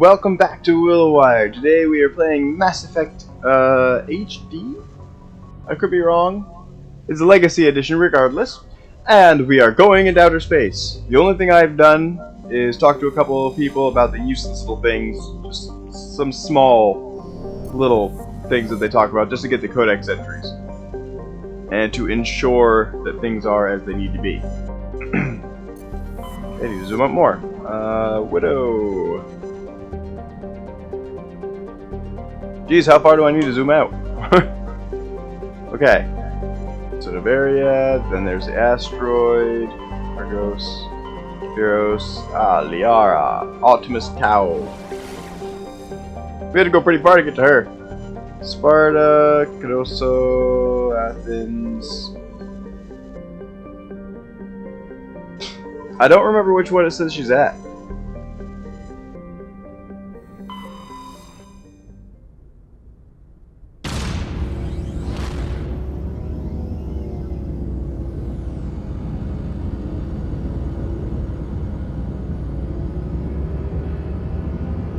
Welcome back to Willowier. Today we are playing Mass Effect HD? I could be wrong. It's a Legacy Edition regardless. And we are going into outer space. The only thing I've done is talk to a couple of people about the useless little things. Just some small little things that they talk about just to get the codex entries. And to ensure that things are as they need to be. I need to zoom up more. Widow. Geez, how far do I need to zoom out? Okay. So Novaria, then there's the asteroid, Argos, Eros, LIARA, Optimus Tau. We had to go pretty far to get to her. Sparta, Cadoso, Athens. I don't remember which one it says she's at.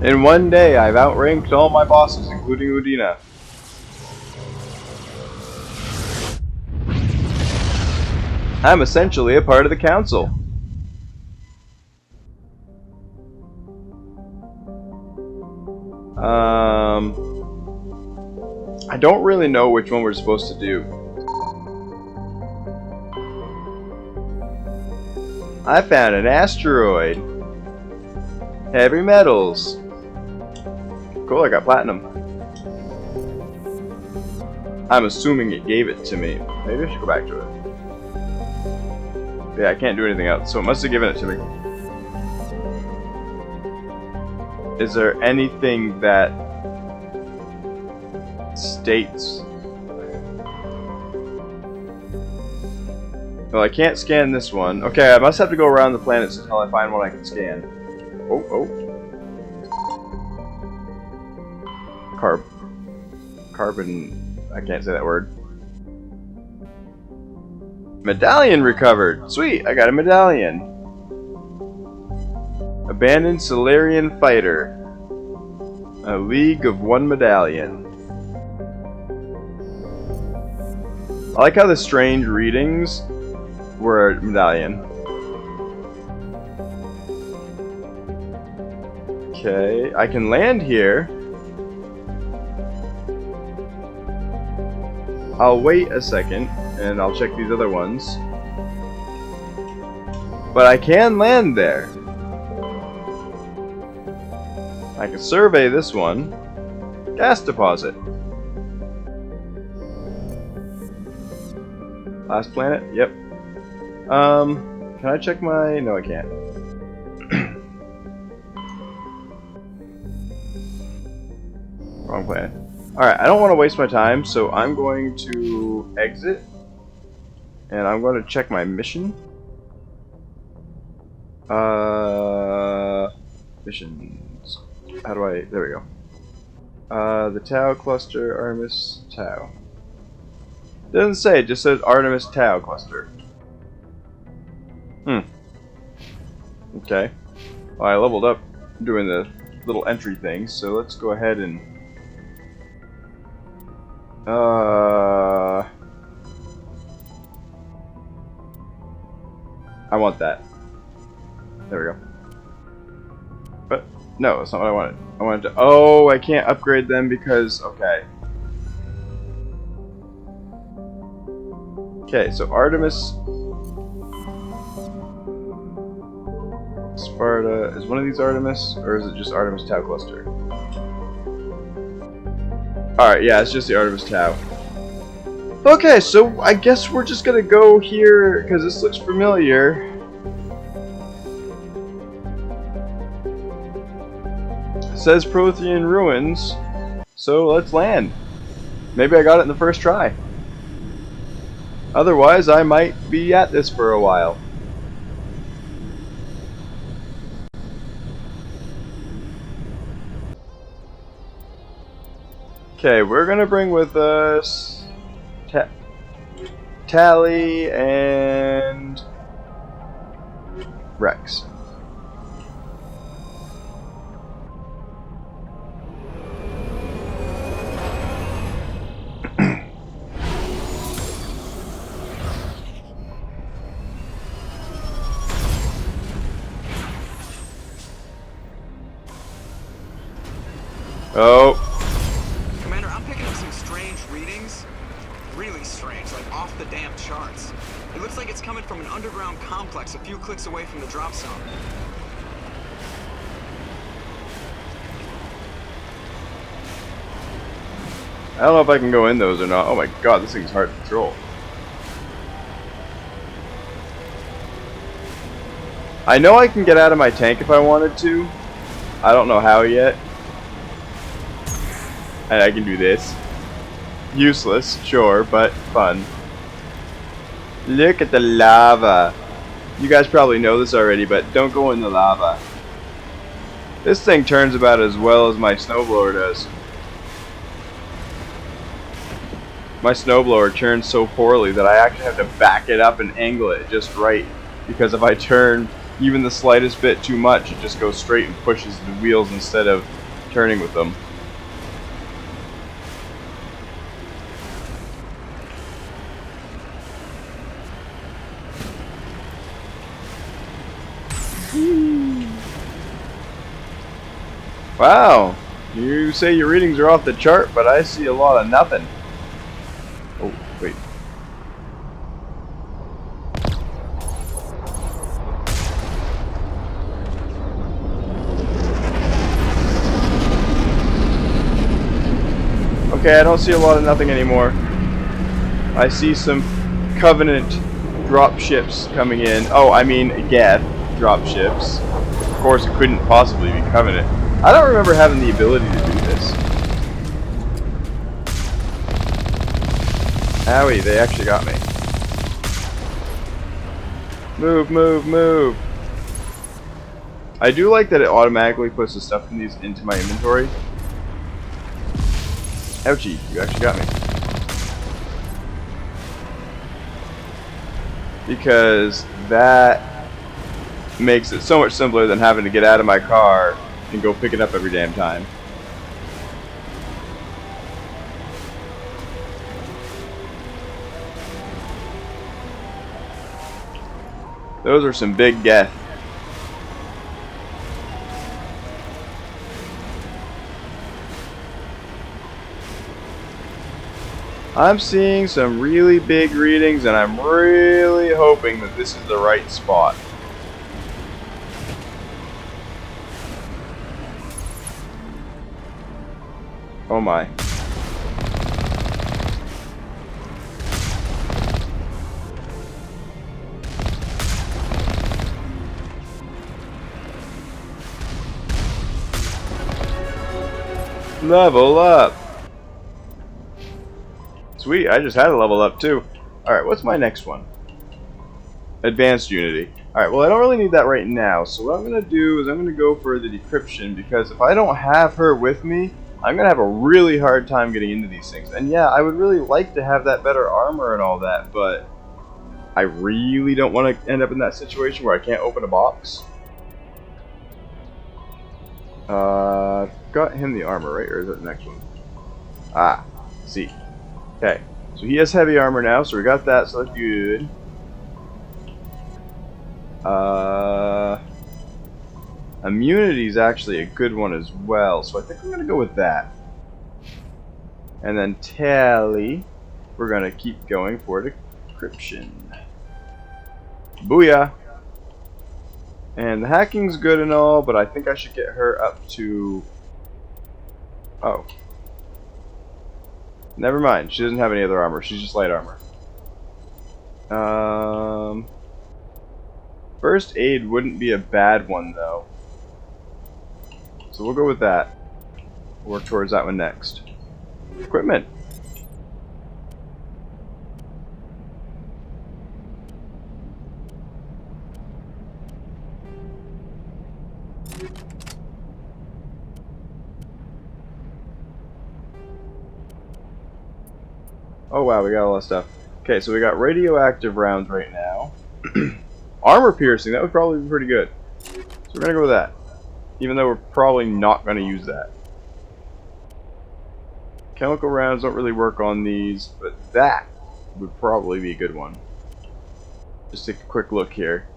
In one day, I've outranked all my bosses, including Udina. I'm essentially a part of the council. I don't really know which one we're supposed to do. I found an asteroid. Heavy metals. Cool, I got platinum. I'm assuming it gave it to me. Maybe I should go back to it. Yeah, I can't do anything else, so it must have given it to me. Is there anything that states... Well, I can't scan this one. Okay, I must have to go around the planets until I find one I can scan. Oh. Carbon... I can't say that word. Medallion recovered! Sweet, I got a medallion. Abandoned Solarian fighter. A League of One medallion. I like how the strange readings were a medallion. Okay, I can land here. I'll wait a second and I'll check these other ones. But I can land there. I can survey this one. Gas deposit. Last planet? Yep. Can I check my... No, I can't. Wrong planet. Alright, I don't want to waste my time, so I'm going to exit. And I'm going to check my mission. Missions. How do I... There we go. The Tau Cluster, Artemis Tau. Doesn't say, it just says Artemis Tau Cluster. Okay. Well, I leveled up doing the little entry things, so let's go ahead and... I want that. There we go. But, no, that's not what I wanted. I wanted to... Oh, I can't upgrade them because... Okay. Okay, so Artemis... Sparta... Is one of these Artemis? Or is it just Artemis Tau Cluster? Alright, yeah, it's just the Artemis Tau. Okay, so I guess we're just gonna go here, because this looks familiar. It says Prothean Ruins, so let's land. Maybe I got it in the first try. Otherwise, I might be at this for a while. Okay, we're gonna bring with us Tally and Rex. Oh. Commander, I'm picking up some strange readings. Really strange, like off the damn charts. It looks like it's coming from an underground complex a few clicks away from the drop zone. I don't know if I can go in those or not. Oh my god, this thing's hard to control. I know I can get out of my tank if I wanted to. I don't know how yet. And I can do this. Useless, sure, but fun. Look at the lava. You guys probably know this already, but don't go in the lava. This thing turns about as well as my snowblower does. My snowblower turns so poorly that I actually have to back it up and angle it just right. Because if I turn even the slightest bit too much, it just goes straight and pushes the wheels instead of turning with them. Wow, you say your readings are off the chart, but I see a lot of nothing. Oh, wait. Okay, I don't see a lot of nothing anymore. I see some Covenant drop ships coming in. Oh, I mean Geth drop ships. Of course, it couldn't possibly be Covenant. I don't remember having the ability to do this. Owie, they actually got me. Move, move, move. I do like that it automatically puts the stuff in these into my inventory. Ouchie, you actually got me. Because that makes it so much simpler than having to get out of my car and go pick it up every damn time. Those are some big Geth. I'm seeing some really big readings, and I'm really hoping that this is the right spot. Oh my. Level up. Sweet, I just had a level up too. Alright, what's my next one? Advanced Unity. Alright, well I don't really need that right now, so what I'm going to do is I'm going to go for the decryption, because if I don't have her with me, I'm going to have a really hard time getting into these things. And yeah, I would really like to have that better armor and all that, but I really don't want to end up in that situation where I can't open a box. Got him the armor, right? Or is it the next one? Ah, see. Okay, so he has heavy armor now, so we got that, so that's good. Immunity is actually a good one as well, so I think I'm going to go with that. And then Tally, we're going to keep going for decryption. Booyah! And the hacking's good and all, but I think I should get her up to... Oh. Never mind, she doesn't have any other armor, she's just light armor. First aid wouldn't be a bad one though. So we'll go with that. Work towards that one next. Equipment. Oh wow, we got a lot of stuff. Okay, so we got radioactive rounds right now. Armor piercing, that would probably be pretty good. So we're gonna go with that. Even though we're probably not gonna use that. Chemical rounds don't really work on these, but that would probably be a good one. Just take a quick look here.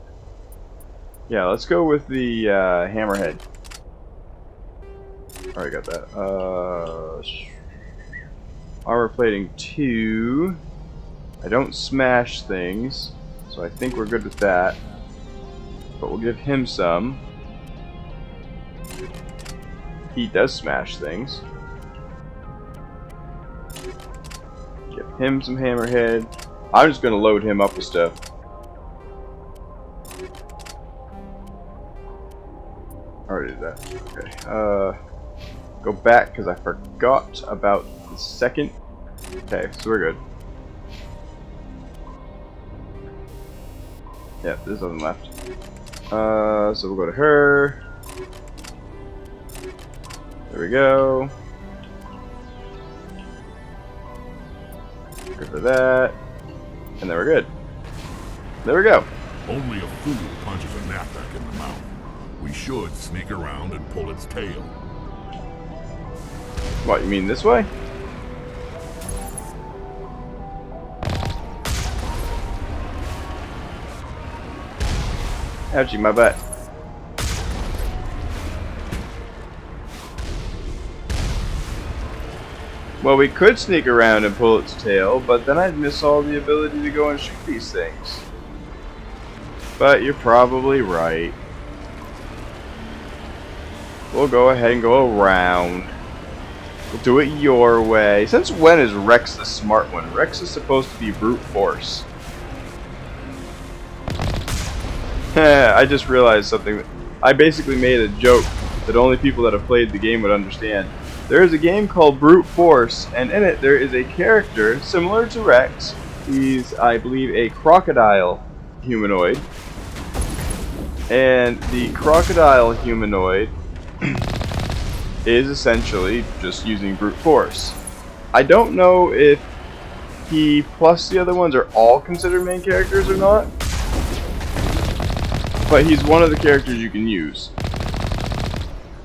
Yeah, let's go with the hammerhead. Alright, got that. Armor plating 2. I don't smash things, so I think we're good with that. But we'll give him some. He does smash things. Give him some hammerhead. I'm just gonna load him up with stuff. Already did that. Okay. Go back because I forgot about the second. Okay, so we're good. Yeah, there's nothing left. So we'll go to her. There we go. Good for that. And then we're good. There we go. Only a fool punches a knapsack in the mouth. We should sneak around and pull its tail. What, you mean this way? Ouchie, my butt. Well, we could sneak around and pull its tail, but then I'd miss all the ability to go and shoot these things. But you're probably right. We'll go ahead and go around. We'll do it your way. Since when is Rex the smart one? Rex is supposed to be brute force. I just realized something. I basically made a joke that only people that have played the game would understand. There is a game called Brute Force, and in it there is a character similar to Rex. He's, I believe, a crocodile humanoid. And the crocodile humanoid is essentially just using brute force. I don't know if he plus the other ones are all considered main characters or not. But he's one of the characters you can use.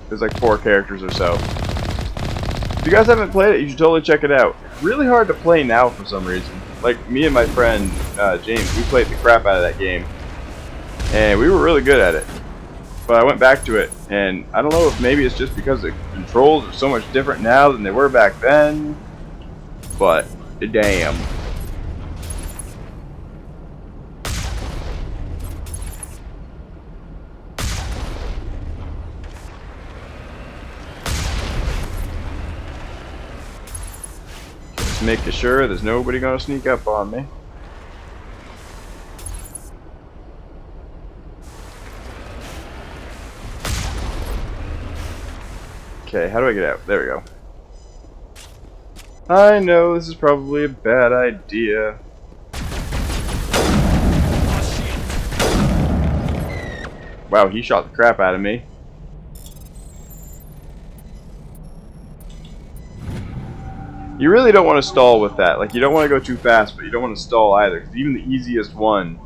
There's like 4 characters or so. If you guys haven't played it, you should totally check it out. It's really hard to play now for some reason. Like me and my friend James, we played the crap out of that game. And we were really good at it. But I went back to it, and I don't know if maybe it's just because the controls are so much different now than they were back then. But, damn. Just making sure there's nobody gonna sneak up on me. Okay, how do I get out? There we go. I know this is probably a bad idea. Wow, he shot the crap out of me. You really don't want to stall with that. Like, you don't want to go too fast, but you don't want to stall either. Because even the easiest one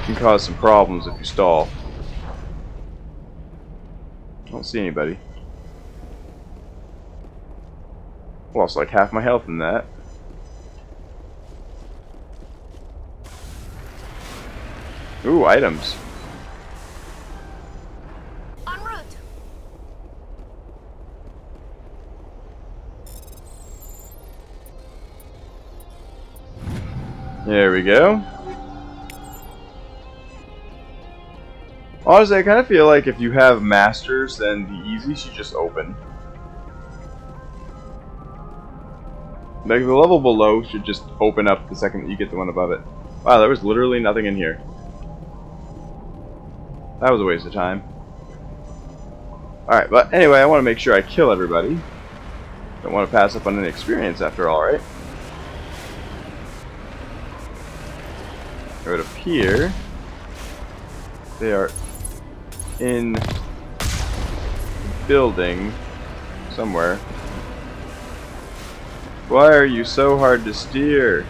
can cause some problems if you stall. I don't see anybody. Lost like half my health in that. Ooh, items. En route. There we go. Honestly, I kind of feel like if you have masters, then the easy should just open. Like, the level below should just open up the second that you get the one above it. Wow, there was literally nothing in here. That was a waste of time. Alright, but anyway, I want to make sure I kill everybody. Don't want to pass up on any experience after all, right? Right up here. They are in the building somewhere. Why are you so hard to steer?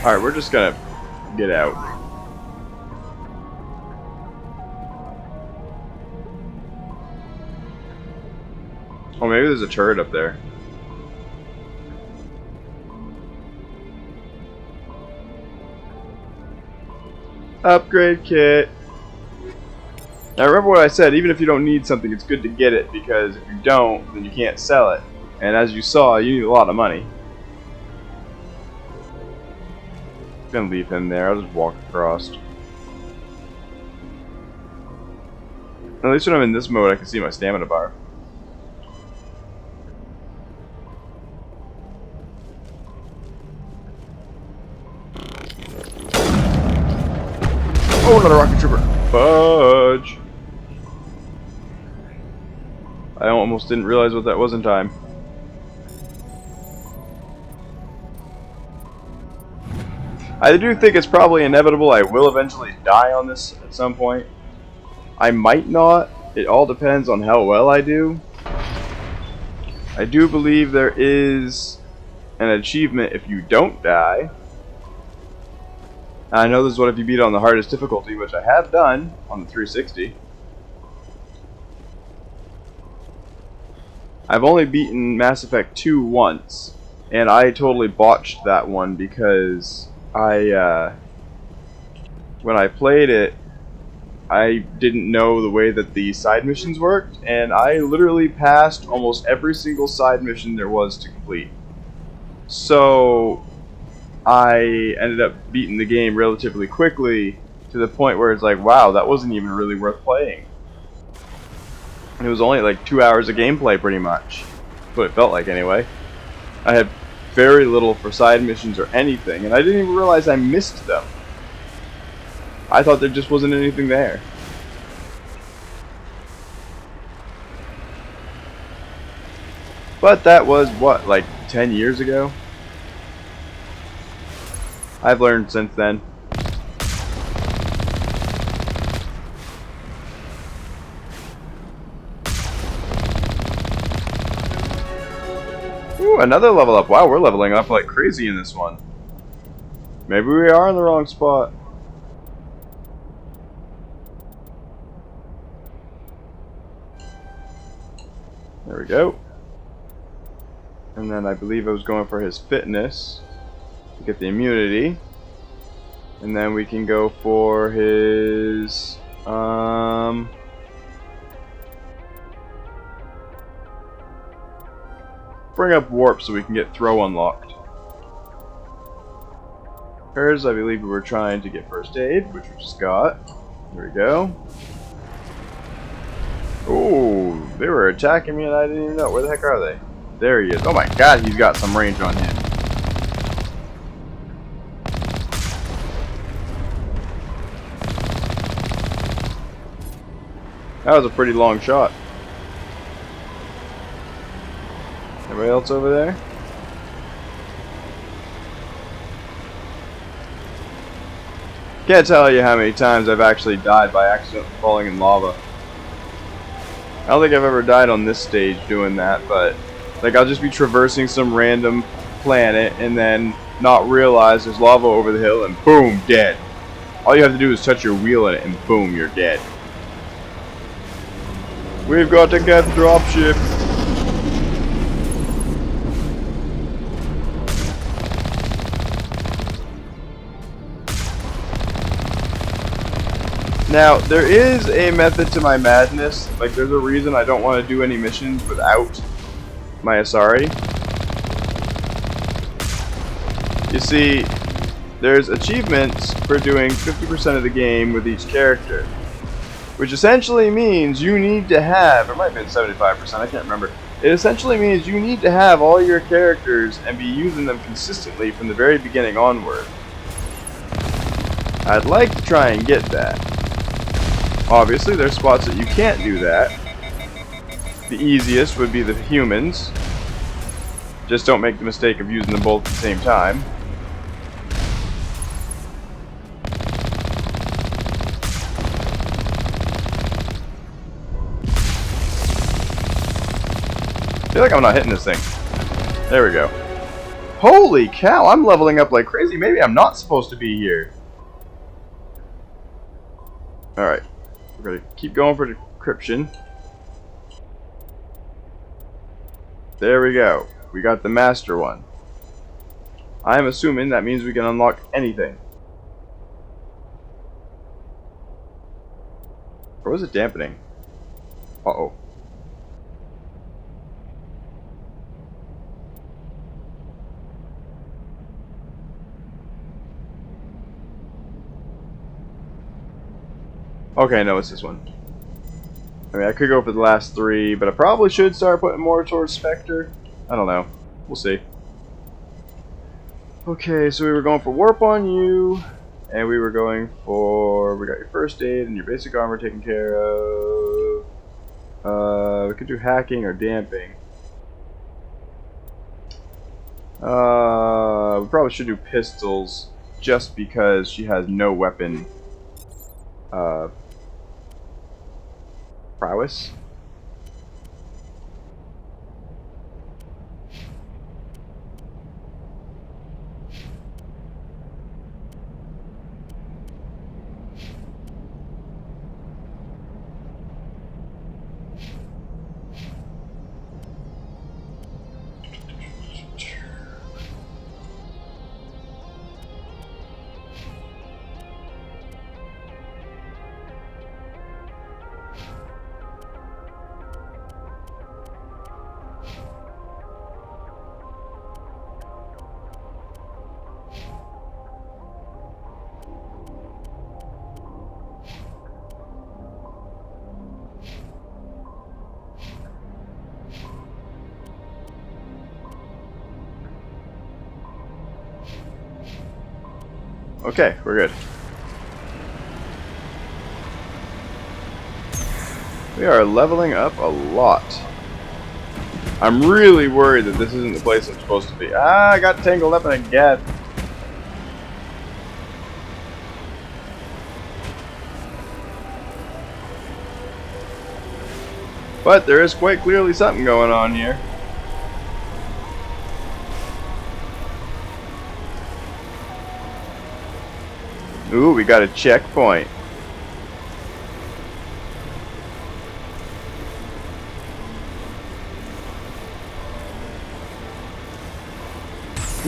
Alright, we're just gonna get out. Oh, maybe there's a turret up there. Upgrade kit. Now remember what I said, even if you don't need something, it's good to get it, because if you don't, then you can't sell it. And as you saw, you need a lot of money. Gonna leave him there, I'll just walk across. At least when I'm in this mode, I can see my stamina bar. Oh, another rocket trooper. Fudge. I almost didn't realize what that was in time. I do think it's probably inevitable I will eventually die on this at some point. I might not. It all depends on how well I do. I do believe there is an achievement if you don't die. I know this is what if you beat it on the hardest difficulty, which I have done on the 360. I've only beaten Mass Effect 2 once, and I totally botched that one because when I played it, I didn't know the way that the side missions worked, and I literally passed almost every single side mission there was to complete. So I ended up beating the game relatively quickly, to the point where it's like, wow, that wasn't even really worth playing. It was only like 2 hours of gameplay pretty much. That's what it felt like anyway. I had very little for side missions or anything, and I didn't even realize I missed them. I thought there just wasn't anything there. But that was, what, like 10 years ago? I've learned since then. Ooh, another level up. Wow, we're leveling up like crazy in this one. Maybe we are in the wrong spot. There we go. And then I believe I was going for his fitness to get the immunity. And then we can go for his bring up warp so we can get throw unlocked. Hers, I believe we were trying to get first aid, which we just got. There we go. Ooh, they were attacking me and I didn't even know. Where the heck are they? There he is. Oh my god, he's got some range on him. That was a pretty long shot. Anybody else over there? Can't tell you how many times I've actually died by accidentally falling in lava. I don't think I've ever died on this stage doing that, but like I'll just be traversing some random planet and then not realize there's lava over the hill and boom, dead. All you have to do is touch your wheel in it and boom, you're dead. We've got to get dropship. Now, there is a method to my madness. Like, there's a reason I don't want to do any missions without my Asari. You see, there's achievements for doing 50% of the game with each character. Which essentially means you need to have, it might have been 75%, I can't remember. It essentially means you need to have all your characters and be using them consistently from the very beginning onward. I'd like to try and get that. Obviously, there's spots that you can't do that. The easiest would be the humans. Just don't make the mistake of using them both at the same time. I feel like I'm not hitting this thing. There we go. Holy cow, I'm leveling up like crazy. Maybe I'm not supposed to be here. Alright. We're going to keep going for decryption. There we go. We got the master one. I'm assuming that means we can unlock anything. Or was it dampening? Uh-oh. Okay, no, it's this one. I mean, I could go for the last 3, but I probably should start putting more towards Spectre. I don't know. We'll see. Okay, so we were going for Warp on you, and we were going for... We got your first aid and your basic armor taken care of. We could do hacking or damping. We probably should do pistols, just because she has no weapon prowess. Okay, we're good. We are leveling up a lot. I'm really worried that this isn't the place I'm supposed to be. Ah, I got tangled up in a gap. But there is quite clearly something going on here. Ooh, we got a checkpoint.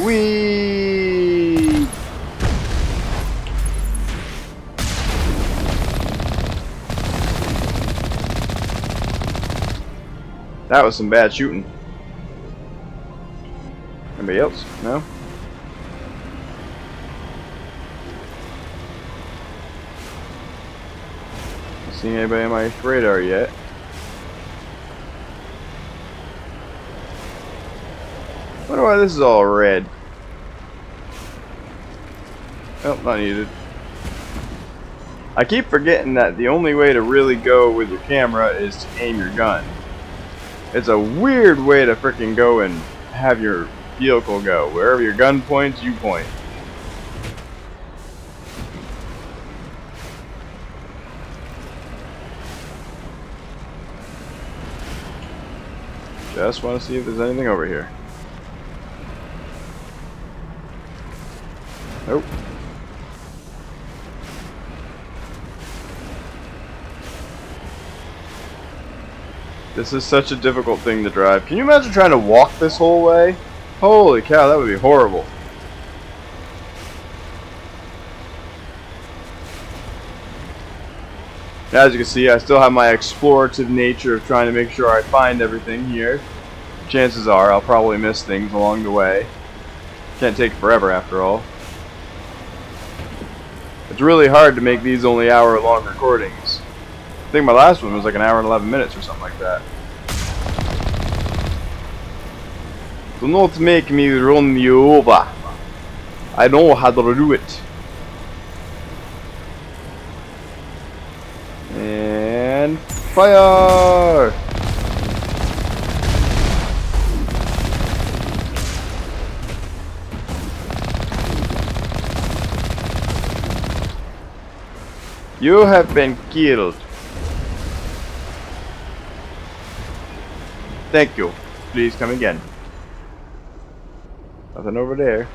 Whee! That was some bad shooting. Anybody else? No? Seeing anybody on my radar yet? Wonder why this is all red. Oh, not needed. I keep forgetting that the only way to really go with your camera is to aim your gun. It's a weird way to frickin' go and have your vehicle go. Wherever your gun points, you point. Just want to see if there's anything over here. Nope. This is such a difficult thing to drive. Can you imagine trying to walk this whole way? Holy cow, that would be horrible. As you can see, I still have my explorative nature of trying to make sure I find everything here. Chances are I'll probably miss things along the way. Can't take forever after all. It's really hard to make these only hour-long recordings. I think my last one was like an hour and 11 minutes or something like that. Do not make me run you over. I know how to do it. And fire! You have been killed. Thank you. Please come again. Nothing over there.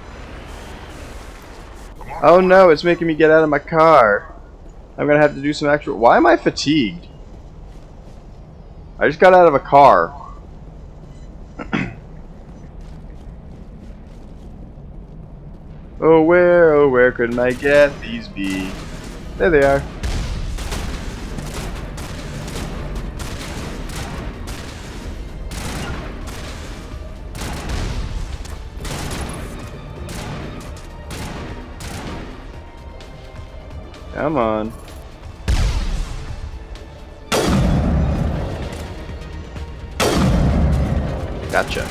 Oh no, it's making me get out of my car. I'm gonna have to do some actual... Why am I fatigued? I just got out of a car. Oh where could my Gathies be? There they are. Come on. Gotcha.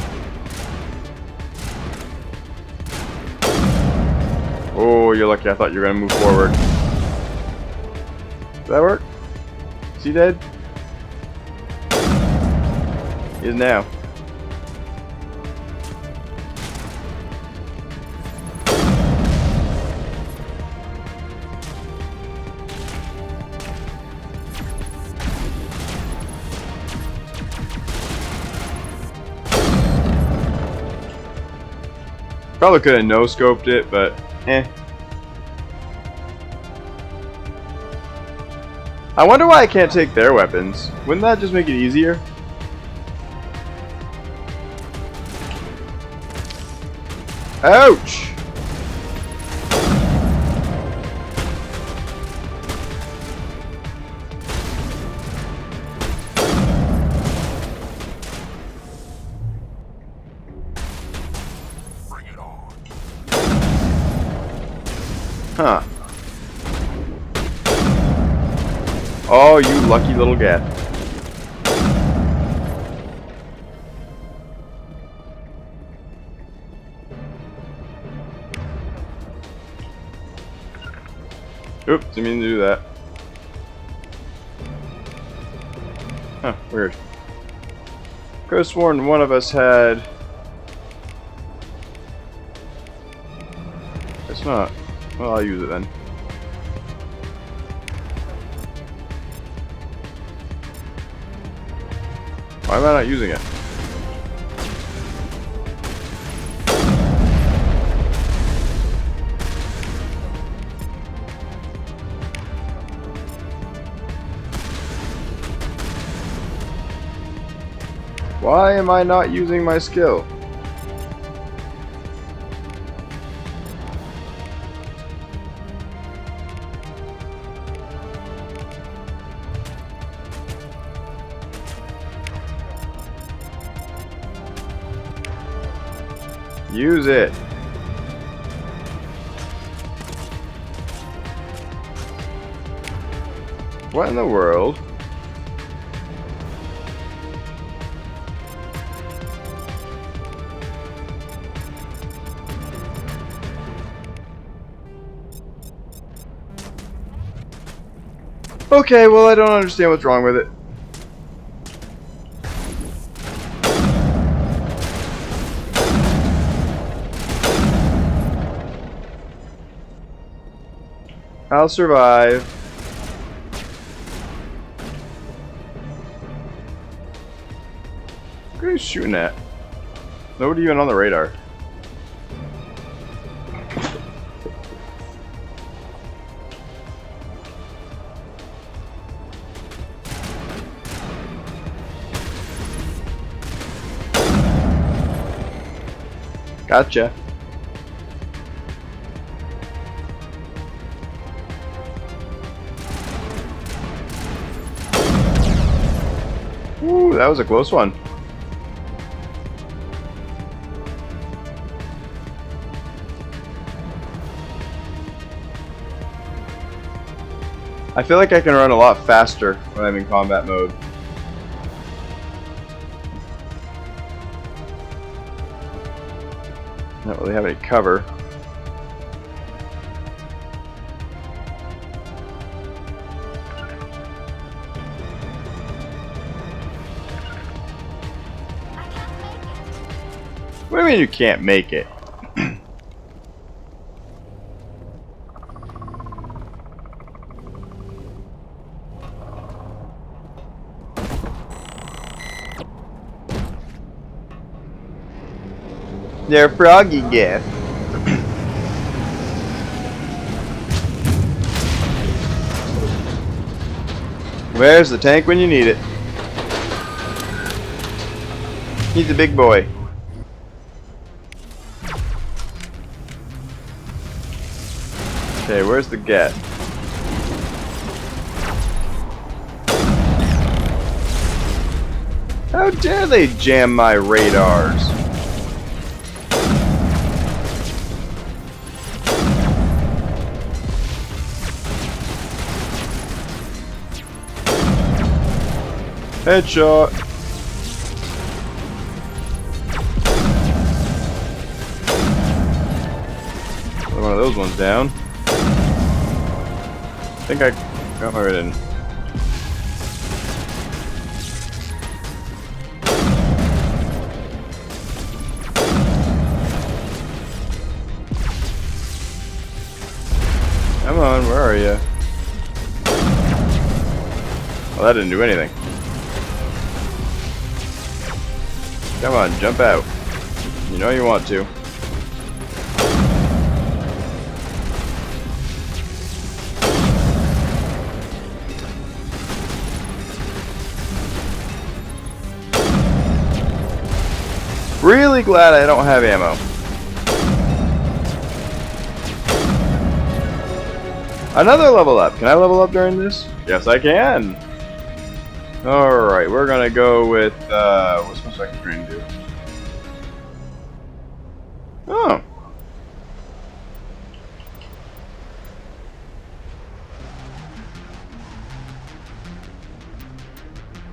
Oh, you're lucky. I thought you were gonna move forward. Does that work? Is he dead? He is now. Probably could have no-scoped it, but eh. I wonder why I can't take their weapons. Wouldn't that just make it easier? Ouch! Bring it on. Huh. Oh, you lucky little gat. Oops, didn't mean to do that. Huh, weird. Could have sworn one of us had... It's not. Well, I'll use it then. Why am I not using it? Why am I not using my skill? Use it. What in the world? Okay, well, I don't understand what's wrong with it. I'll survive. What are you shooting at? Nobody even on the radar. Gotcha. Ooh, that was a close one. I feel like I can run a lot faster when I'm in combat mode. Not really have any cover. What do you mean you can't make it? They're froggy gift. Where's the tank when you need it? He's a big boy. Okay, where's the get? How dare they jam my radars? Headshot. One of those ones down. I think I got my right in. Come on, where are you? Well, that didn't do anything. Come on, jump out. You know you want to. Really glad I don't have ammo. Another level up. Can I level up during this? Yes, I can. Alright, we're gonna go with, what's my second screen do? Oh.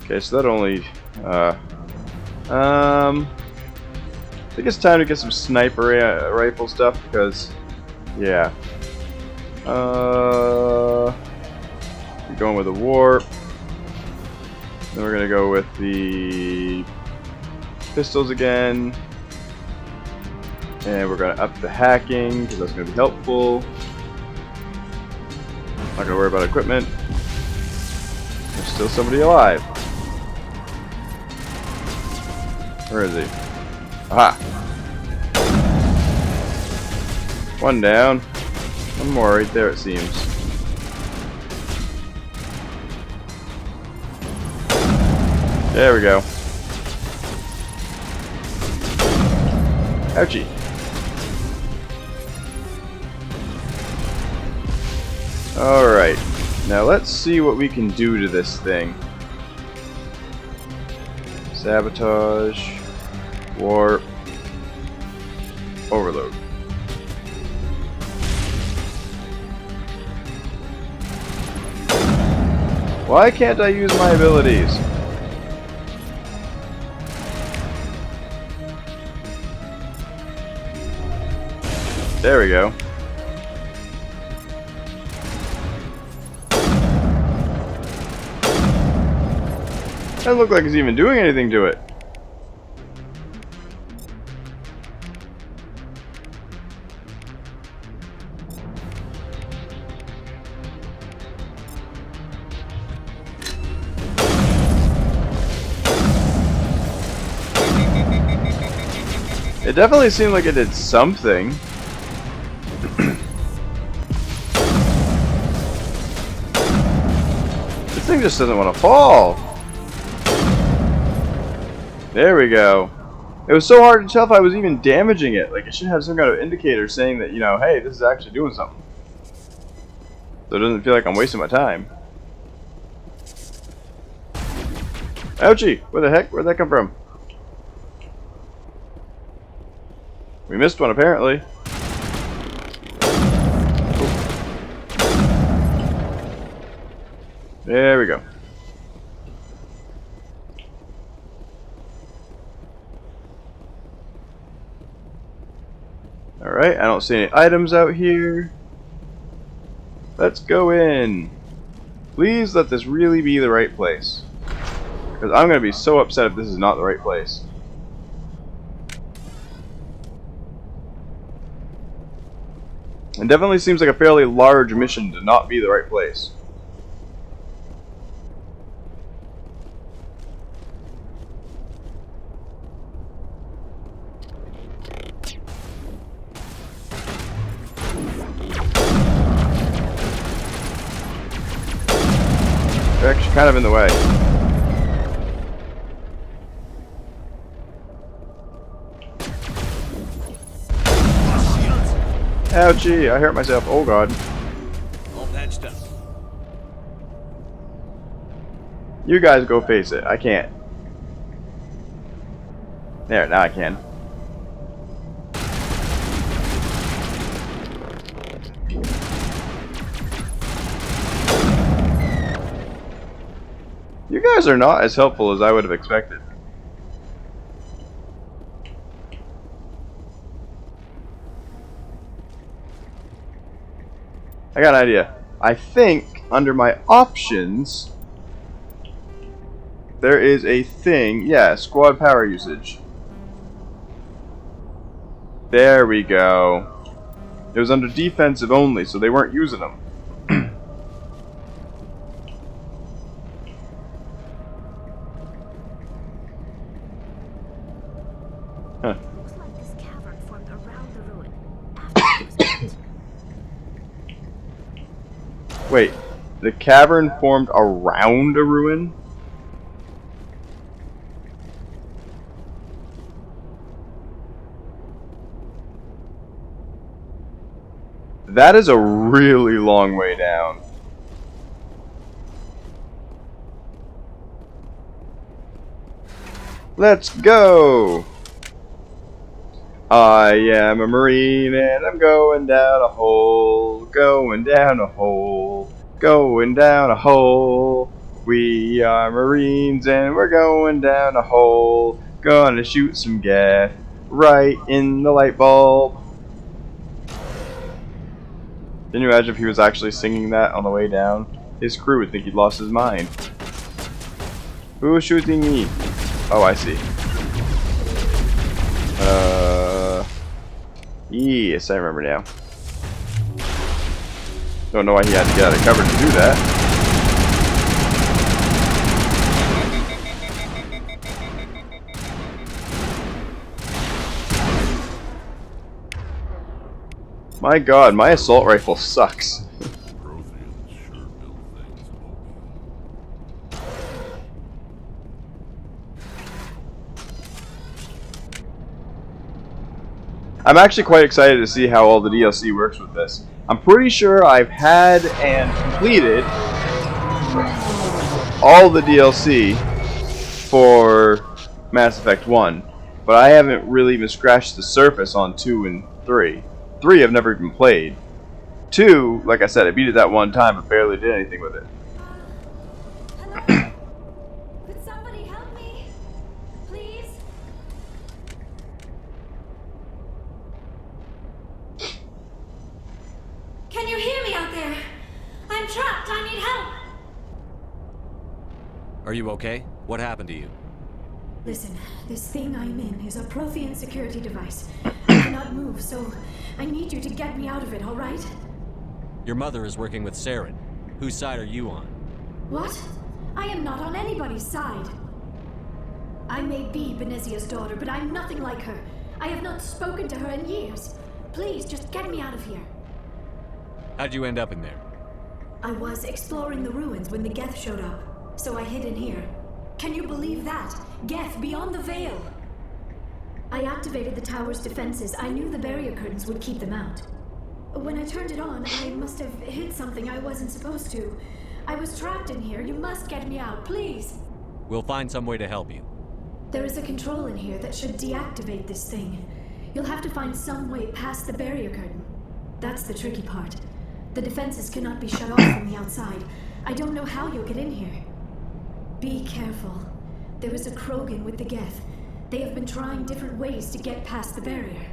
Okay, so that only, I think it's time to get some sniper rifle stuff because, yeah. We're going with a warp. Then we're gonna go with the pistols again, and we're gonna up the hacking because that's gonna be helpful. Not gonna worry about equipment. There's still somebody alive. Where is he? Aha! One down. One more right there, it seems. There we go. Ouchie. Alright. Now let's see what we can do to this thing. Sabotage. Warp. Overload. Why can't I use my abilities? There we go. Doesn't look like it's even doing anything to it. It definitely seemed like it did something. This thing just doesn't want to fall. There we go. It was so hard to tell if I was even damaging it. Like, it should have some kind of indicator saying that, you know, hey, this is actually doing something. So it doesn't feel like I'm wasting my time. Ouchie! Where the heck? Where'd that come from? We missed one, apparently. There we go. Alright, I don't see any items out here. Let's go in. Please let this really be the right place. Because I'm going to be so upset if this is not the right place. It definitely seems like a fairly large mission to not be the right place. They're actually kind of in the way. Ouchie, I hurt myself. Oh god. All patched up. You guys go face it. I can't. There, now I can. You guys are not as helpful as I would have expected. I got an idea. I think under my options there is a thing. Yeah, squad power usage. There we go. It was under defensive only, so they weren't using them. Huh. Looks like this cavern formed around the ruin after it was built. Wait, the cavern formed around a ruin? That is a really long way down. Let's go! I am a marine and I'm going down a hole, going down a hole, going down a hole. We are marines and we're going down a hole, gonna shoot some gas right in the light bulb. Can you imagine if he was actually singing that on the way down? His crew would think he'd lost his mind. Who's shooting me? Oh, I see. Yes, I remember now. Don't know why he had to get out of cover to do that. My god, my assault rifle sucks. Protheans sure build things, I'm actually quite excited to see how all the DLC works with this. I'm pretty sure I've had and completed all the DLC for Mass Effect 1, but I haven't really even scratched the surface on 2 and 3. 3 I've never even played. 2, like I said, I beat it that one time but barely did anything with it. Hello? Could somebody help me? Please? Can you hear me out there? I'm trapped. I need help. Are you okay? What happened to you? Listen, this thing I'm in is a Prothean security device. I cannot move, so I need you to get me out of it, all right? Your mother is working with Saren. Whose side are you on? What? I am not on anybody's side. I may be Benezia's daughter, but I'm nothing like her. I have not spoken to her in years. Please, just get me out of here. How'd you end up in there? I was exploring the ruins when the Geth showed up, so I hid in here. Can you believe that? Geth beyond the veil! I activated the tower's defenses. I knew the barrier curtains would keep them out. When I turned it on, I must have hit something I wasn't supposed to. I was trapped in here. You must get me out, please! We'll find some way to help you. There is a control in here that should deactivate this thing. You'll have to find some way past the barrier curtain. That's the tricky part. The defenses cannot be shut off from the outside. I don't know how you'll get in here. Be careful. There is a Krogan with the Geth. They have been trying different ways to get past the barrier.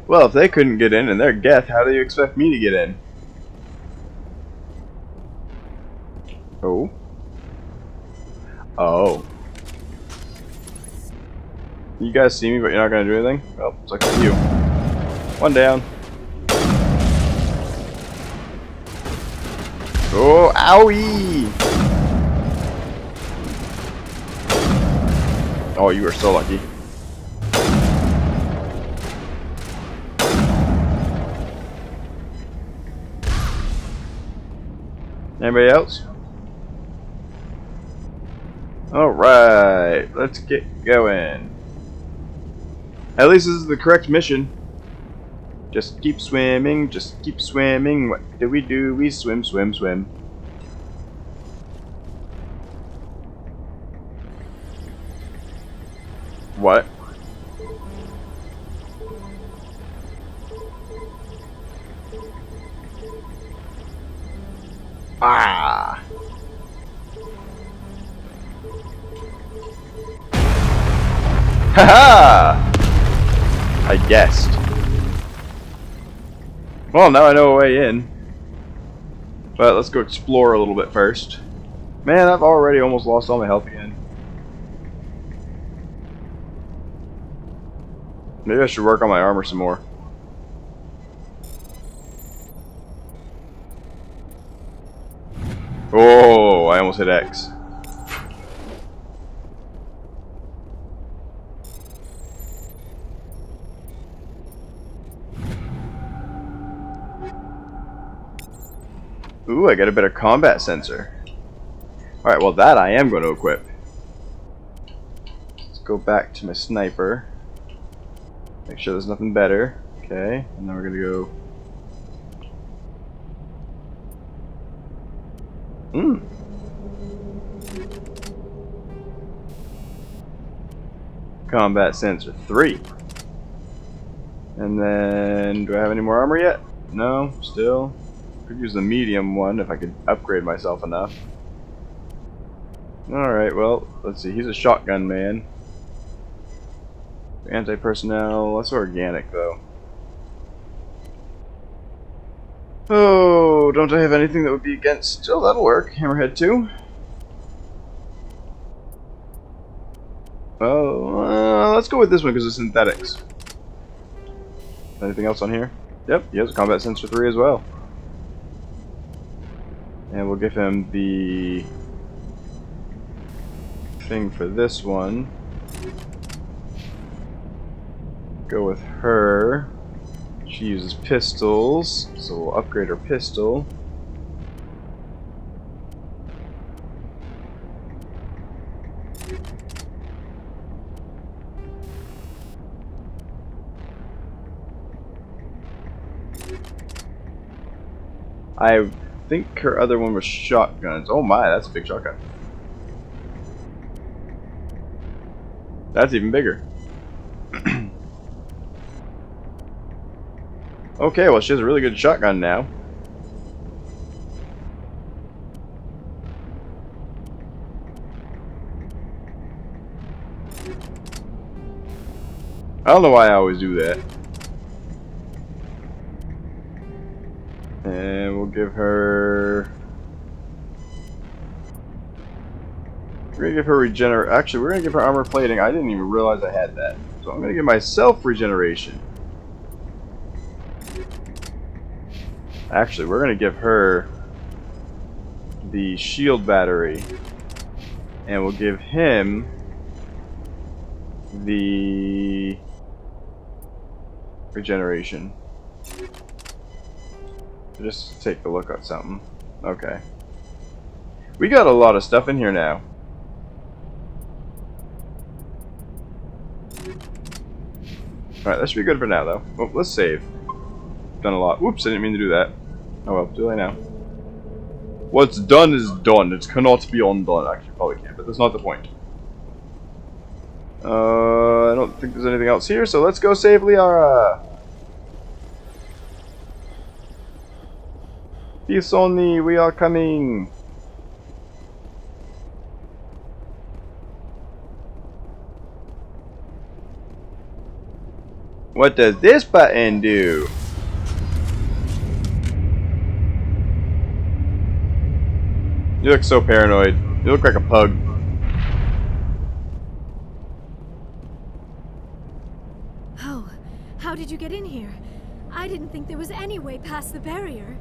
Well, if they couldn't get in and they're Geth, how do you expect me to get in? Oh. Oh. You guys see me, but you're not gonna do anything? Well, it's up to you. One down. Oh, owie! Oh, you are so lucky. Anybody else? Alright, let's get going. At least this is the correct mission. Just keep swimming, just keep swimming. What do? We swim, swim, swim. What? Ah! Haha! I guessed. Well, now I know a way in. But let's go explore a little bit first. Man, I've already almost lost all my health again. Maybe I should work on my armor some more. Oh, I almost hit X. Ooh, I got a better combat sensor. Alright, well that I am going to equip. Let's go back to my sniper. Make sure there's nothing better. Okay, and then we're going to go... Combat sensor 3. And then, do I have any more armor yet? No, still. Could use the medium one if I could upgrade myself enough. Alright, well, let's see. He's a shotgun man. Anti-personnel, that's organic though. Oh, don't I have anything that would be against... Oh, that'll work. Hammerhead 2. Oh, let's go with this one because it's synthetics. Anything else on here? Yep, he has a combat sensor 3 as well. And we'll give him the thing for this one. Go with her. She uses pistols, so we'll upgrade her pistol. I think her other one was shotguns. Oh my, that's a big shotgun. That's even bigger. Okay, well she has a really good shotgun now. I don't know why I always do that. And we'll give her... We're gonna give her Actually, we're gonna give her armor plating. I didn't even realize I had that. So I'm gonna give myself regeneration. Actually, we're gonna give her the shield battery. And we'll give him the regeneration. Just take a look at something. Okay. We got a lot of stuff in here now. Alright, that should be good for now, though. Oh, let's save. Done a lot. Whoops, I didn't mean to do that. Oh well, do I now? What's done is done. It cannot be undone. Actually, probably can, but that's not the point. I don't think there's anything else here, so let's go save LIARA. Tsoni, we are coming. What does this button do? You look so paranoid. You look like a pug. Oh, how did you get in here? I didn't think there was any way past the barrier.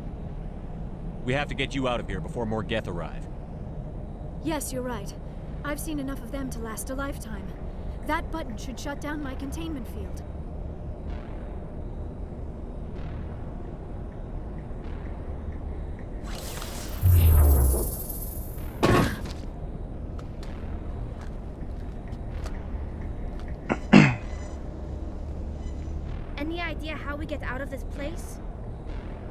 We have to get you out of here before more Geth arrive. Yes, you're right. I've seen enough of them to last a lifetime. That button should shut down my containment field. Any idea how we get out of this place?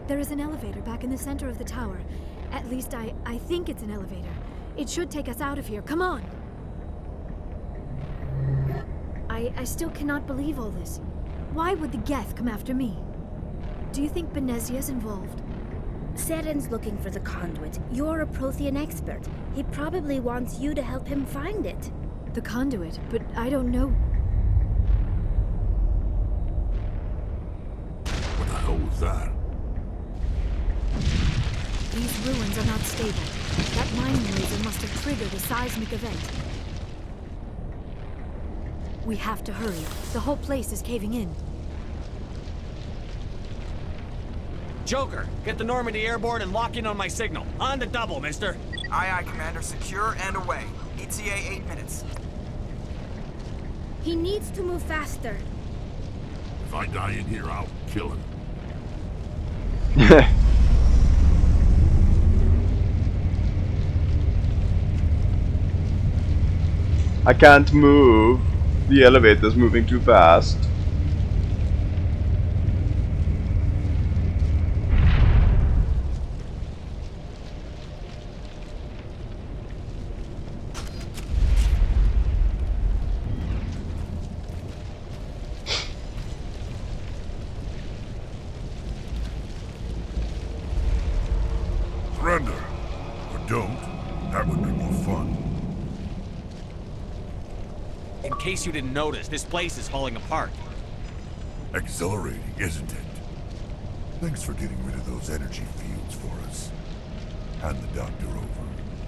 There is an elevator back in the center of the tower. At least I think it's an elevator. It should take us out of here. Come on! I still cannot believe all this. Why would the Geth come after me? Do you think Benezia's involved? Saren's looking for the conduit. You're a Prothean expert. He probably wants you to help him find it. The conduit? But I don't know... hell was that? These ruins are not stable. That mining laser must have triggered a seismic event. We have to hurry. The whole place is caving in. Joker, get the Normandy airborne and lock in on my signal. On the double, mister. Aye, aye, Commander. Secure and away. ETA 8 minutes. He needs to move faster. If I die in here, I'll kill him. I can't move. The elevator's moving too fast. Surrender. Or don't. That would be more fun. In case you didn't notice, this place is falling apart. Exhilarating, isn't it? Thanks for getting rid of those energy fields for us. Hand the doctor over.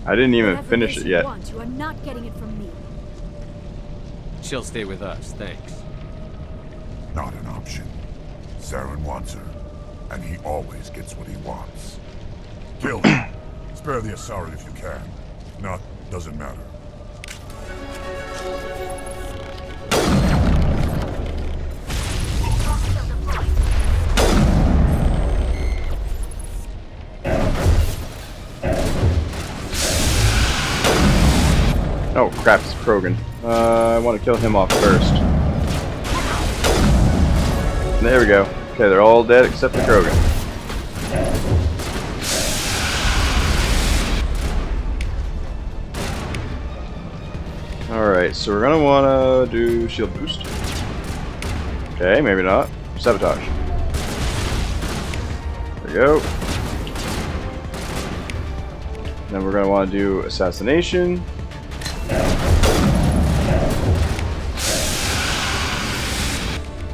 I didn't even Whatever finish base it you yet. want, you are not getting it from me. She'll stay with us, thanks. Not an option. Saren wants her, and he always gets what he wants. Kill him. Spare the Asari if you can. If not, doesn't matter. Oh crap, it's Krogan. I want to kill him off first. There we go. Okay, they're all dead except the Krogan. Alright, so we're gonna wanna do shield boost. Okay, maybe not. Sabotage. There we go. Then we're gonna wanna do assassination.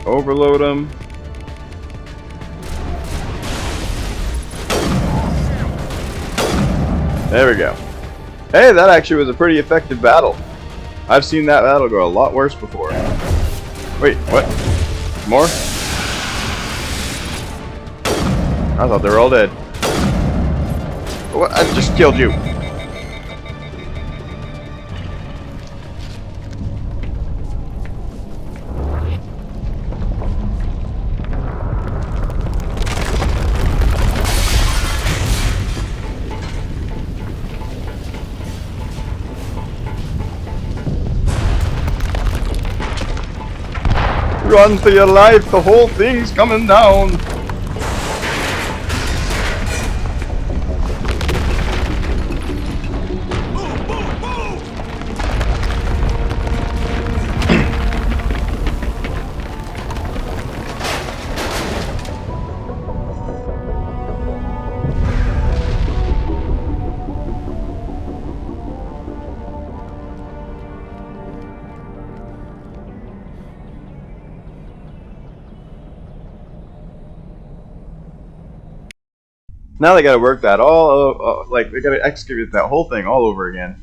Overload them. There we go. Hey, that actually was a pretty effective battle. I've seen that battle go a lot worse before. Wait, what? More? I thought they were all dead. What? I just killed you. Run for your life, the whole thing's coming down. Now they gotta work that all, like, they gotta excavate that whole thing all over again.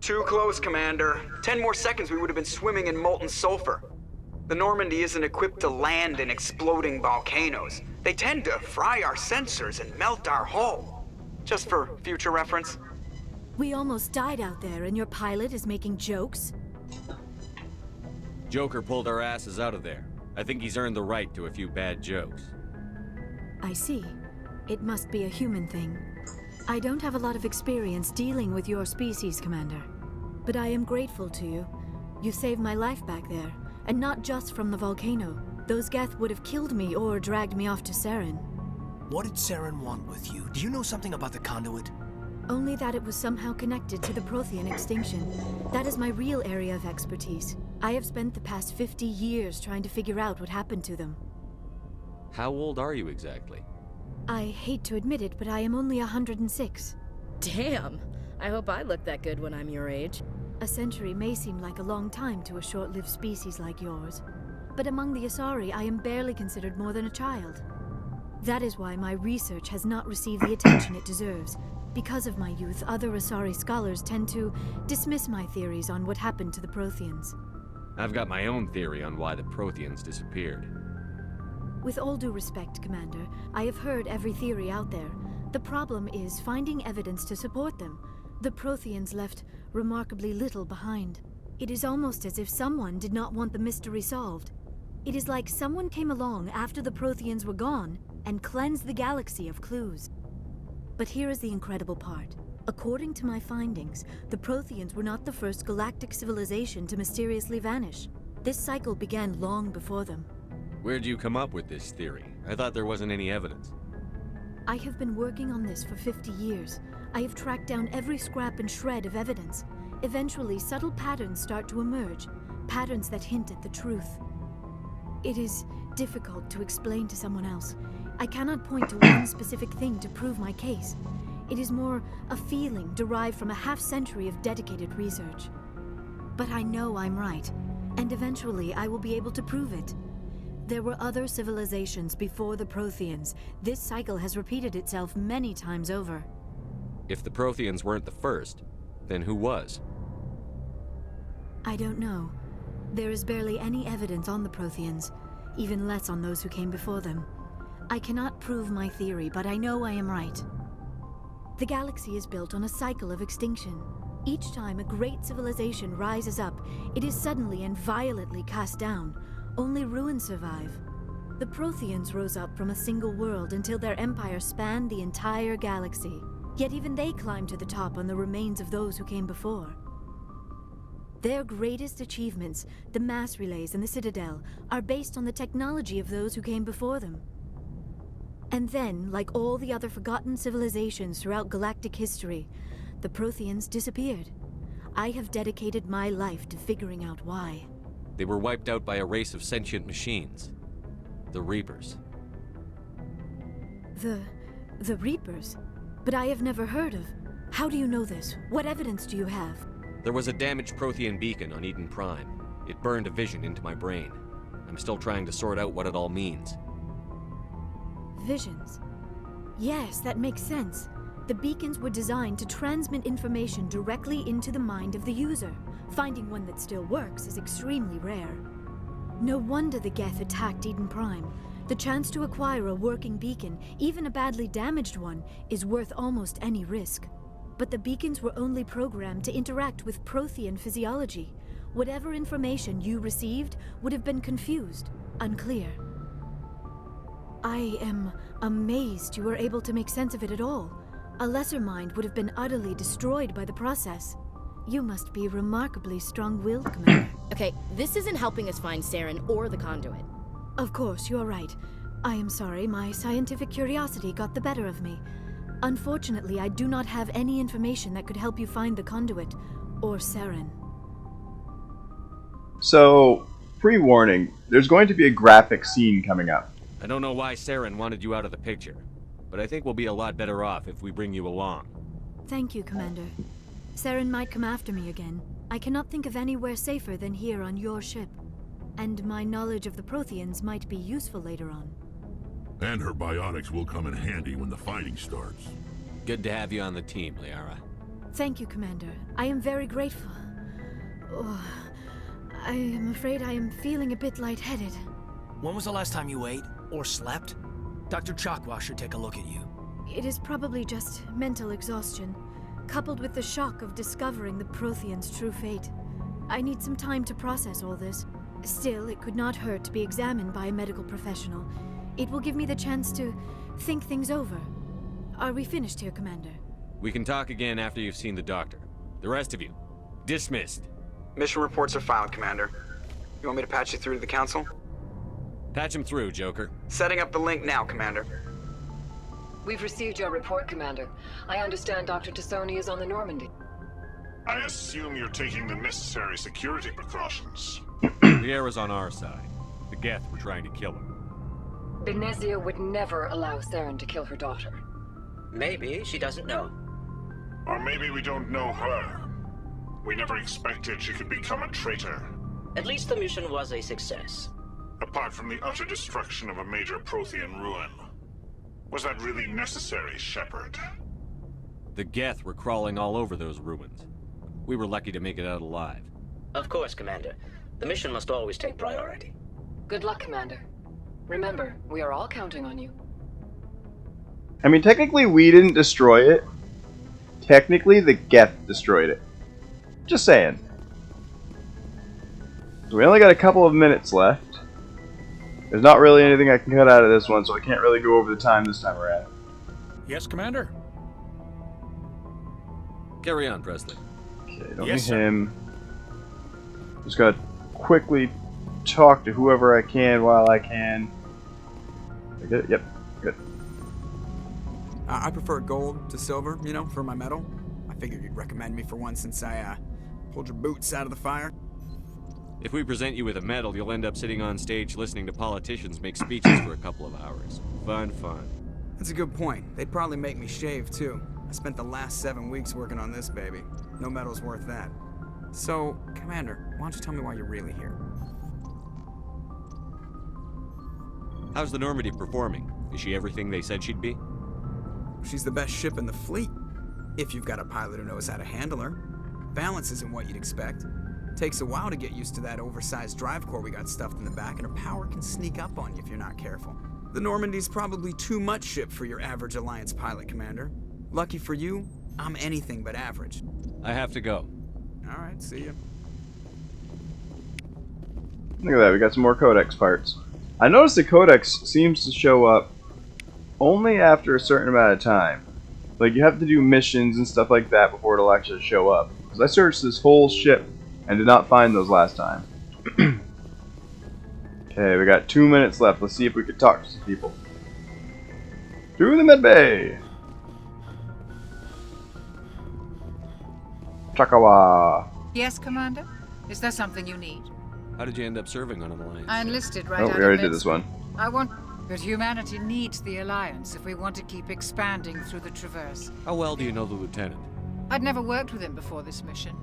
Too close, Commander. 10 more seconds we would have been swimming in molten sulfur. The Normandy isn't equipped to land in exploding volcanoes. They tend to fry our sensors and melt our hull. Just for future reference. We almost died out there, and your pilot is making jokes? Joker pulled our asses out of there. I think he's earned the right to a few bad jokes. I see. It must be a human thing. I don't have a lot of experience dealing with your species, Commander. But I am grateful to you. You saved my life back there, and not just from the volcano. Those Geth would have killed me or dragged me off to Saren. What did Saren want with you? Do you know something about the conduit? Only that it was somehow connected to the Prothean extinction. That is my real area of expertise. I have spent the past 50 years trying to figure out what happened to them. How old are you exactly? I hate to admit it, but I am only 106. Damn! I hope I look that good when I'm your age. A century may seem like a long time to a short-lived species like yours, but among the Asari, I am barely considered more than a child. That is why my research has not received the attention it deserves. Because of my youth, other Asari scholars tend to dismiss my theories on what happened to the Protheans. I've got my own theory on why the Protheans disappeared. With all due respect, Commander, I have heard every theory out there. The problem is finding evidence to support them. The Protheans left remarkably little behind. It is almost as if someone did not want the mystery solved. It is like someone came along after the Protheans were gone and cleansed the galaxy of clues. But here is the incredible part. According to my findings, the Protheans were not the first galactic civilization to mysteriously vanish. This cycle began long before them. Where'd you come up with this theory? I thought there wasn't any evidence. I have been working on this for 50 years. I have tracked down every scrap and shred of evidence. Eventually, subtle patterns start to emerge, patterns that hint at the truth. It is difficult to explain to someone else. I cannot point to one specific thing to prove my case. It is more a feeling derived from a half-century of dedicated research. But I know I'm right, and eventually I will be able to prove it. There were other civilizations before the Protheans. This cycle has repeated itself many times over. If the Protheans weren't the first, then who was? I don't know. There is barely any evidence on the Protheans, even less on those who came before them. I cannot prove my theory, but I know I am right. The galaxy is built on a cycle of extinction. Each time a great civilization rises up, it is suddenly and violently cast down. Only ruins survive. The Protheans rose up from a single world until their empire spanned the entire galaxy. Yet even they climbed to the top on the remains of those who came before. Their greatest achievements, the mass relays and the Citadel, are based on the technology of those who came before them. And then, like all the other forgotten civilizations throughout galactic history, the Protheans disappeared. I have dedicated my life to figuring out why. They were wiped out by a race of sentient machines. The Reapers. The Reapers? But I have never heard of. How do you know this? What evidence do you have? There was a damaged Prothean beacon on Eden Prime. It burned a vision into my brain. I'm still trying to sort out what it all means. Visions. Yes, that makes sense. The beacons were designed to transmit information directly into the mind of the user. Finding one that still works is extremely rare. No wonder the Geth attacked Eden Prime. The chance to acquire a working beacon, even a badly damaged one, is worth almost any risk. But the beacons were only programmed to interact with Prothean physiology. Whatever information you received would have been confused, unclear. I am amazed you were able to make sense of it at all. A lesser mind would have been utterly destroyed by the process. You must be remarkably strong-willed, Commander. Okay, this isn't helping us find Saren or the conduit. Of course, you are right. I am sorry, my scientific curiosity got the better of me. Unfortunately, I do not have any information that could help you find the conduit, or Saren. So, pre-warning, there's going to be a graphic scene coming up. I don't know why Saren wanted you out of the picture, but I think we'll be a lot better off if we bring you along. Thank you, Commander. Saren might come after me again. I cannot think of anywhere safer than here on your ship. And my knowledge of the Protheans might be useful later on. And her biotics will come in handy when the fighting starts. Good to have you on the team, Liara. Thank you, Commander. I am very grateful. Oh, I am afraid I am feeling a bit lightheaded. When was the last time you ate or slept? Dr. Chakwa should take a look at you. It is probably just mental exhaustion, coupled with the shock of discovering the Protheans' true fate. I need some time to process all this. Still, it could not hurt to be examined by a medical professional. It will give me the chance to think things over. Are we finished here, Commander? We can talk again after you've seen the doctor. The rest of you, dismissed. Mission reports are filed, Commander. You want me to patch you through to the Council? Patch him through, Joker. Setting up the link now, Commander. We've received your report, Commander. I understand Dr. Tsoni is on the Normandy. I assume you're taking the necessary security precautions. Liara's on our side. The Geth were trying to kill her. Benezia would never allow Saren to kill her daughter. Maybe she doesn't know. Or maybe we don't know her. We never expected she could become a traitor. At least the mission was a success. Apart from the utter destruction of a major Prothean ruin. Was that really necessary, Shepard? The Geth were crawling all over those ruins. We were lucky to make it out alive. Of course, Commander. The mission must always take priority. Good luck, Commander. Remember, we are all counting on you. I mean, technically we didn't destroy it. Technically the Geth destroyed it. Just saying. So we only got a couple of minutes left. There's not really anything I can cut out of this one, so I can't really go over the time this time around. Yes, Commander? Carry on, Presley. Okay, don't Yes, need him. Just gotta quickly talk to whoever I can while I can. I get it? Yep, good. I prefer gold to silver, you know, for my medal. I figured you'd recommend me for one since I pulled your boots out of the fire. If we present you with a medal, you'll end up sitting on stage listening to politicians make speeches for a couple of hours. Fun. That's a good point. They'd probably make me shave, too. I spent the last 7 weeks working on this baby. No medal's worth that. So, Commander, why don't you tell me why you're really here? How's the Normandy performing? Is she everything they said she'd be? She's the best ship in the fleet. If you've got a pilot who knows how to handle her. Balance isn't what you'd expect. Takes a while to get used to that oversized drive core we got stuffed in the back, and her power can sneak up on you if you're not careful. The Normandy's probably too much ship for your average Alliance pilot, Commander. Lucky for you, I'm anything but average. I have to go. Alright, see ya. Look at that, we got some more codex parts. I noticed the codex seems to show up only after a certain amount of time. Like, you have to do missions and stuff like that before it'll actually show up. Because I searched this whole ship and did not find those last time. Okay, we got 2 minutes left. Let's see if we can talk to some people. To the medbay! Chakawa! Yes, Commander? Is there something you need? How did you end up serving on an Alliance? I enlisted right Oh, out we already of did this one. I want... But humanity needs the Alliance if we want to keep expanding through the Traverse. How well do you know the Lieutenant? I'd never worked with him before this mission.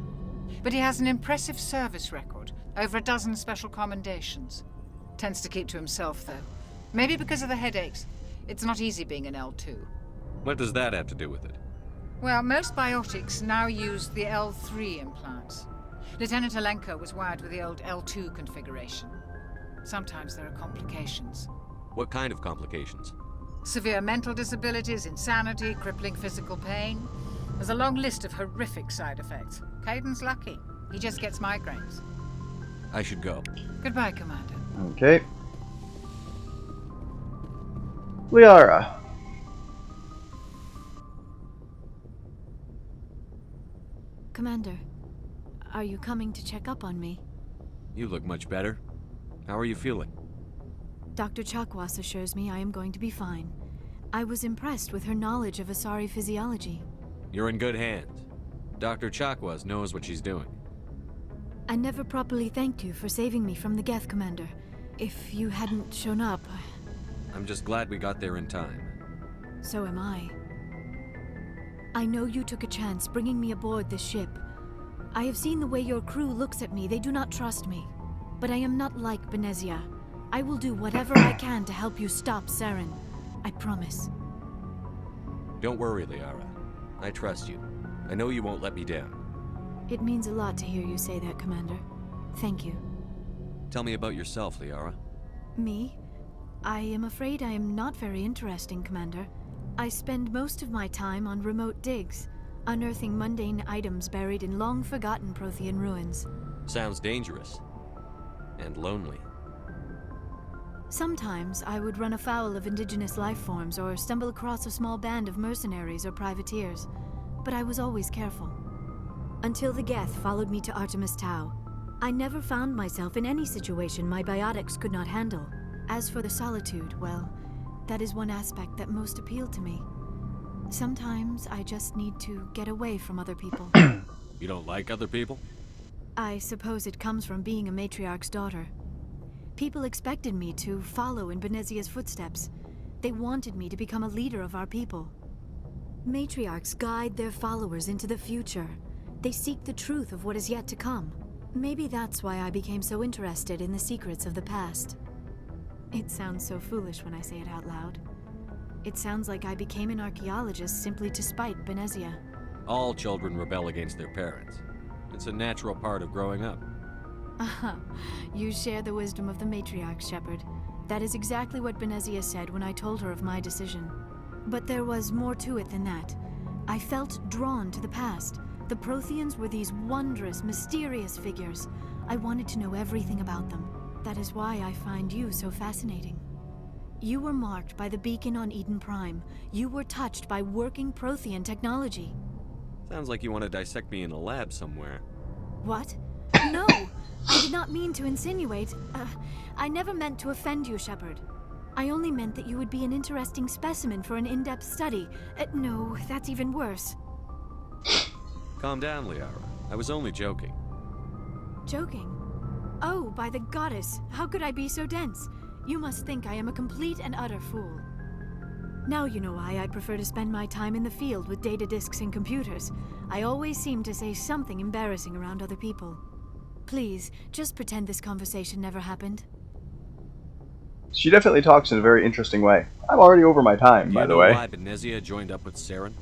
But he has an impressive service record. Over a dozen special commendations. Tends to keep to himself, though. Maybe because of the headaches. It's not easy being an L2. What does that have to do with it? Well, most biotics now use the L3 implants. Lieutenant Alenko was wired with the old L2 configuration. Sometimes there are complications. What kind of complications? Severe mental disabilities, insanity, crippling physical pain. There's a long list of horrific side effects. Caden's lucky. He just gets migraines. I should go. Goodbye, Commander. Okay. LIARA. Commander, are you coming to check up on me? You look much better. How are you feeling? Dr. Chakwas assures me I am going to be fine. I was impressed with her knowledge of Asari physiology. You're in good hands. Dr. Chakwas knows what she's doing. I never properly thanked you for saving me from the Geth, Commander. If you hadn't shown up... I'm just glad we got there in time. So am I. I know you took a chance bringing me aboard this ship. I have seen the way your crew looks at me. They do not trust me. But I am not like Benezia. I will do whatever I can to help you stop Saren. I promise. Don't worry, LIARA. I trust you. I know you won't let me down. It means a lot to hear you say that, Commander. Thank you. Tell me about yourself, LIARA. Me? I am afraid I am not very interesting, Commander. I spend most of my time on remote digs, unearthing mundane items buried in long-forgotten Prothean ruins. Sounds dangerous. And lonely. Sometimes I would run afoul of indigenous life forms or stumble across a small band of mercenaries or privateers, but I was always careful. Until the Geth followed me to Artemis Tau. I never found myself in any situation my biotics could not handle. As for the solitude, well, that is one aspect that most appealed to me. Sometimes I just need to get away from other people. You don't like other people? I suppose it comes from being a matriarch's daughter. People expected me to follow in Benezia's footsteps. They wanted me to become a leader of our people. Matriarchs guide their followers into the future. They seek the truth of what is yet to come. Maybe that's why I became so interested in the secrets of the past. It sounds so foolish when I say it out loud. It sounds like I became an archaeologist simply to spite Benezia. All children rebel against their parents. It's a natural part of growing up. You share the wisdom of the matriarch, Shepard. That is exactly what Benezia said when I told her of my decision. But there was more to it than that. I felt drawn to the past. The Protheans were these wondrous, mysterious figures. I wanted to know everything about them. That is why I find you so fascinating. You were marked by the beacon on Eden Prime. You were touched by working Prothean technology. Sounds like you want to dissect me in a lab somewhere. What? No! I did not mean to insinuate. I never meant to offend you, Shepard. I only meant that you would be an interesting specimen for an in-depth study. No, that's even worse. Calm down, Liara. I was only joking. Joking? Oh, by the goddess, how could I be so dense? You must think I am a complete and utter fool. Now you know why I prefer to spend my time in the field with data disks and computers. I always seem to say something embarrassing around other people. Please, just pretend this conversation never happened. She definitely talks in a very interesting way. I'm already over my time, by the way. Do you know why Benezia joined up with Saren?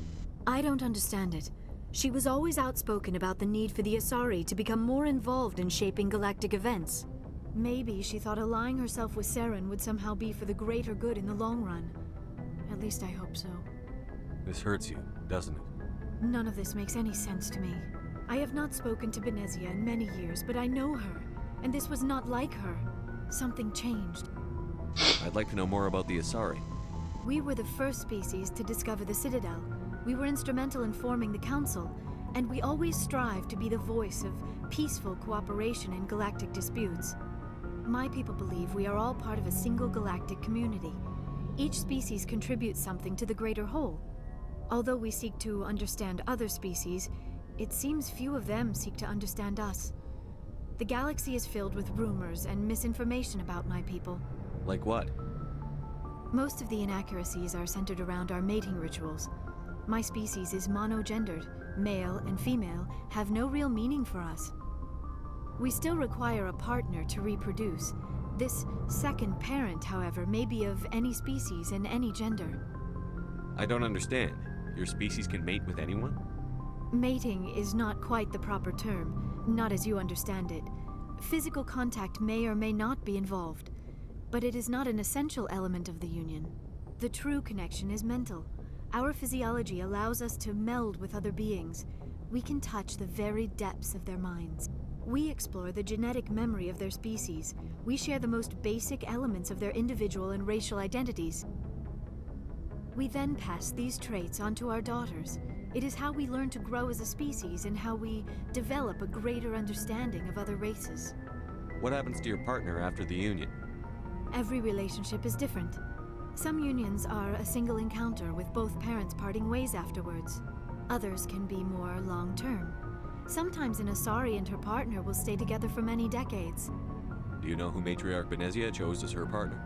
I don't understand it. She was always outspoken about the need for the Asari to become more involved in shaping galactic events. Maybe she thought allying herself with Saren would somehow be for the greater good in the long run. At least I hope so. This hurts you, doesn't it? None of this makes any sense to me. I have not spoken to Benezia in many years, but I know her, and this was not like her. Something changed. I'd like to know more about the Asari. We were the first species to discover the Citadel. We were instrumental in forming the Council, and we always strive to be the voice of peaceful cooperation in galactic disputes. My people believe we are all part of a single galactic community. Each species contributes something to the greater whole. Although we seek to understand other species, it seems few of them seek to understand us. The galaxy is filled with rumors and misinformation about my people. Like what? Most of the inaccuracies are centered around our mating rituals. My species is monogendered. Male and female have no real meaning for us. We still require a partner to reproduce. This second parent, however, may be of any species and any gender. I don't understand. Your species can mate with anyone? Mating is not quite the proper term, not as you understand it. Physical contact may or may not be involved, but it is not an essential element of the union. The true connection is mental. Our physiology allows us to meld with other beings. We can touch the very depths of their minds. We explore the genetic memory of their species. We share the most basic elements of their individual and racial identities. We then pass these traits on to our daughters. It is how we learn to grow as a species and how we develop a greater understanding of other races. What happens to your partner after the union? Every relationship is different. Some unions are a single encounter with both parents parting ways afterwards. Others can be more long-term. Sometimes an Asari and her partner will stay together for many decades. Do you know who Matriarch Benezia chose as her partner?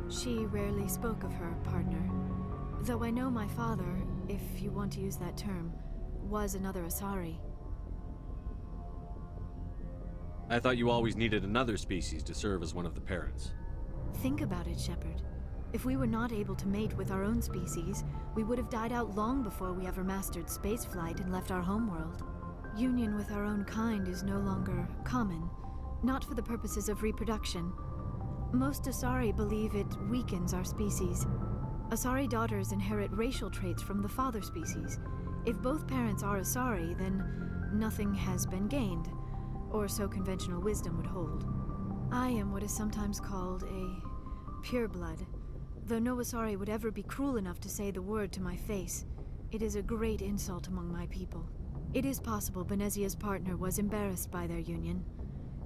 She rarely spoke of her partner. Though I know my father, if you want to use that term, was another Asari. I thought you always needed another species to serve as one of the parents. Think about it, Shepard. If we were not able to mate with our own species, we would have died out long before we ever mastered spaceflight and left our homeworld. Union with our own kind is no longer common, not for the purposes of reproduction. Most Asari believe it weakens our species. Asari daughters inherit racial traits from the father species. If both parents are Asari, then nothing has been gained, or so conventional wisdom would hold. I am what is sometimes called a pureblood, though no Asari would ever be cruel enough to say the word to my face. It is a great insult among my people. It is possible Benezia's partner was embarrassed by their union.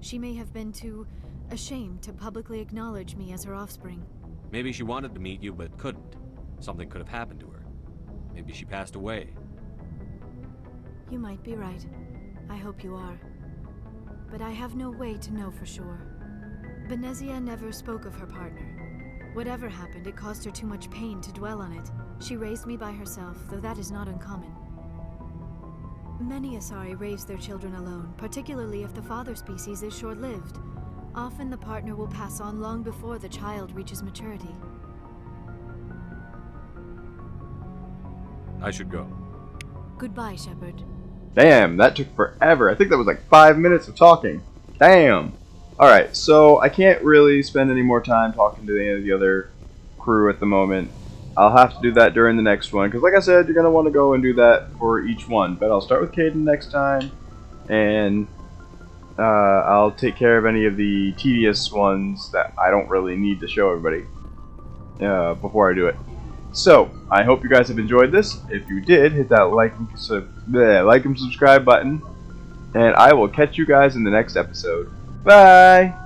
She may have been too ashamed to publicly acknowledge me as her offspring. Maybe she wanted to meet you but couldn't. Something could have happened to her. Maybe she passed away. You might be right. I hope you are. But I have no way to know for sure. Benezia never spoke of her partner. Whatever happened, it caused her too much pain to dwell on it. She raised me by herself, though that is not uncommon. Many Asari raise their children alone, particularly if the father species is short-lived. Often the partner will pass on long before the child reaches maturity. I should go. Goodbye, Shepard. Damn, that took forever. I think that was like 5 minutes of talking. Damn. Alright, so I can't really spend any more time talking to any of the other crew at the moment. I'll have to do that during the next one, because like I said, you're going to want to go and do that for each one. But I'll start with Caden next time, and I'll take care of any of the tedious ones that I don't really need to show everybody before I do it. So, I hope you guys have enjoyed this. If you did, hit that like and subscribe button, and I will catch you guys in the next episode. Bye!